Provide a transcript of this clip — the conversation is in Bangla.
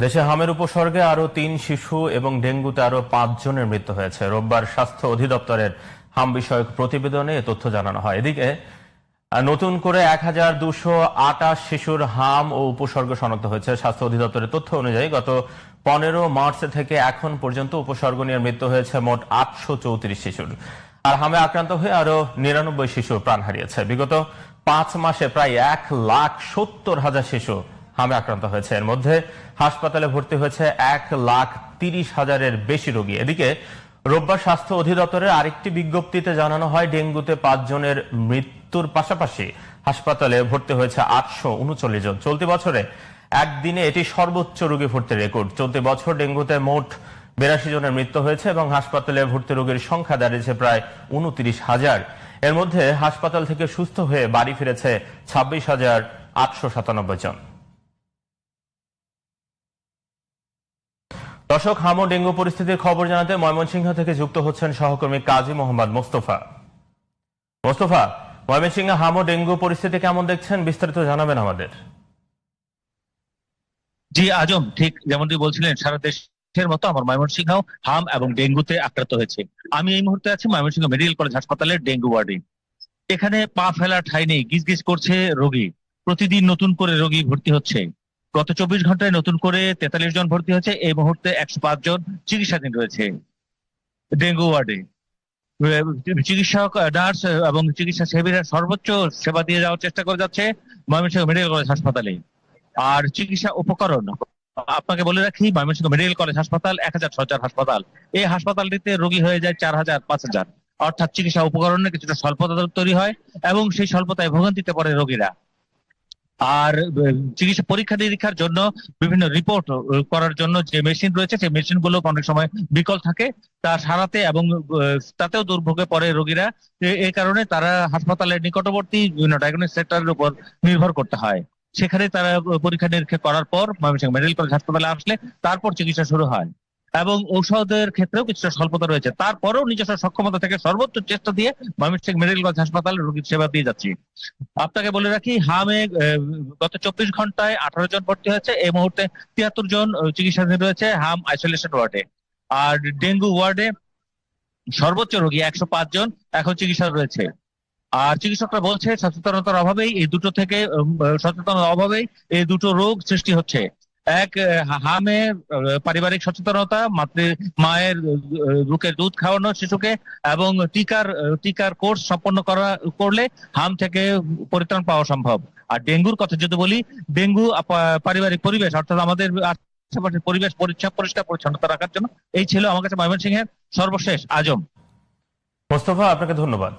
দেশে হামের উপসর্গে আরো ৩ শিশু এবং ডেঙ্গুতে আরো ৫ জনের মৃত্যু হয়েছে। রোববার স্বাস্থ্য অধিদপ্তরের হাম বিষয়ক প্রতিবেদনে এ তথ্য জানানো হয়। এদিকে নতুন করে ১,২২৮ শিশুর হাম ও উপসর্গ শনাক্ত হয়েছে। স্বাস্থ্য অধিদপ্তরের তথ্য অনুযায়ী গত ১৫ মার্চ থেকে এখন পর্যন্ত উপসর্গ নিয়ে মৃত্যু হয়েছে মোট ৮৩৪ শিশুর। আর হামে আক্রান্ত হয়ে আরো ৯৯ শিশু প্রাণ হারিয়েছে। বিগত ৫ মাসে প্রায় ১,৭০,০০০ শিশু হামে আক্রান্ত হয়েছে। এর মধ্যে হাসপাতালে ভর্তি হয়েছে ১,৩০,০০০-এর বেশি রোগী। এদিকে রোববার স্বাস্থ্য অধিদপ্তরের আরেকটি বিজ্ঞপ্তিতে জানানো হয়, ডেঙ্গুতে ৫ জনের মৃত্যুর পাশাপাশি হাসপাতালে ভর্তি হয়েছে ৮৩৯ জন। চলতি বছরে একদিনে এটি সর্বোচ্চ রোগী ভর্তির রেকর্ড। চলতি বছর ডেঙ্গুতে মোট ৮২ জনের মৃত্যু হয়েছে এবং হাসপাতালে ভর্তি রোগীর সংখ্যা দাঁড়িয়েছে প্রায় ২৯,০০০। এর মধ্যে হাসপাতাল থেকে সুস্থ হয়ে বাড়ি ফিরেছে ২৬,৮৯৭ জন। দর্শক, হাম ও ডেঙ্গু পরিস্থিতির খবর জানাতে ময়মনসিংহ থেকে যুক্ত হচ্ছেন সহকর্মী কাজী মোহাম্মদ মোস্তফা। মোস্তফা, ময়মনসিংহে হাম ও ডেঙ্গু পরিস্থিতি কেমন দেখছেন, বিস্তারিত জানাবেন আমাদের। জি আজম, ঠিক যেমনটি বলছিলেন, সারা দেশের মতো আমার ময়মনসিংহ হাম এবং ডেঙ্গুতে আক্রান্ত হয়েছে। আমি এই মুহূর্তে আছি ময়মনসিংহ মেডিকেল কলেজ হাসপাতালের ডেঙ্গু ওয়ার্ডে। এখানে পা ফেলা ঠাঁই নেই, গিজ করছে রোগী। প্রতিদিন নতুন করে রোগী ভর্তি হচ্ছে। গত ২৪ ঘন্টায় নতুন করে ৪৩ জন ভর্তি হয়েছে। এই মুহূর্তে ১০৫ জন চিকিৎসাধীন রয়েছে ডেঙ্গু ওয়ার্ডে। চিকিৎসক, নার্স এবং চিকিৎসা সেবীরা সর্বোচ্চ সেবা দিয়ে যাওয়ার চেষ্টা করে যাচ্ছে ময়মনসিংহ মেডিকেল কলেজ হাসপাতালে। আর চিকিৎসা উপকরণ আপনাকে বলে রাখি, ময়মনসিংহ মেডিকেল কলেজ হাসপাতাল ১,০০০ শয্যার হাসপাতাল। এই হাসপাতালটিতে রোগী হয়ে যায় ৪,০০০, ৫,০০০। অর্থাৎ চিকিৎসা উপকরণে কিছুটা স্বল্পতা তৈরি হয় এবং সেই স্বল্পতায় ভোগান্তিতে পড়ে রোগীরা। আর চিকিৎসা পরীক্ষা নিরীক্ষার জন্য বিভিন্ন রিপোর্ট করার জন্য যে মেশিন রয়েছে, সেই মেশিন গুলো অনেক সময় বিকল থাকে, তা সারাতে এবং তাতেও দুর্ভোগে পড়ে রোগীরা। এই কারণে তারা হাসপাতালের নিকটবর্তী বিভিন্ন ডায়াগনস্টিক সেন্টারের উপর নির্ভর করতে হয়। সেখানে তারা পরীক্ষা নিরীক্ষা করার পর ময়মনসিংহ মেডিকেল কলেজ হাসপাতালে আসলে তারপর চিকিৎসা শুরু হয়। এবং ঔষধের ক্ষেত্রেও কিছুটা স্বল্পতা রয়েছে। তারপরেও নিজস্ব সক্ষমতা থেকে সর্বোচ্চ চেষ্টা দিয়ে ময়মনসিংহ মেডিকেল কলেজ হাসপাতালে রোগীর সেবা দিয়ে যাচ্ছি। আপনাকে বলে রাখি, হামে গত ২৪ ঘন্টায় ১৮ জন ভর্তি হয়েছে। এই মুহূর্তে ৭৩ জন চিকিৎসাধীন রয়েছে হাম আইসোলেশন ওয়ার্ডে। আর ডেঙ্গু ওয়ার্ডে সর্বোচ্চ রোগী ১০৫ জন এখন চিকিৎসা রয়েছে। আর চিকিৎসকরা বলছে সচেতনতার অভাবেই এই দুটো রোগ সৃষ্টি হচ্ছে। এক, হামে পারিবারিক সচেতনতা, মায়ের বুকের দুধ খাওয়ানো শিশুকে এবং টিকার কোর্স সম্পন্ন করলে হাম থেকে পরিত্রাণ পাওয়া সম্ভব। আর ডেঙ্গুর কথা যদি বলি, ডেঙ্গু পারিবারিক পরিবেশ, অর্থাৎ আমাদের আশেপাশের পরিবেশ পরিষ্কার পরিচ্ছন্নতা রাখার জন্য। এই ছিল আমার কাছে ময়মনসিংহের সর্বশেষ। আজম। মোস্তফা, আপনাকে ধন্যবাদ।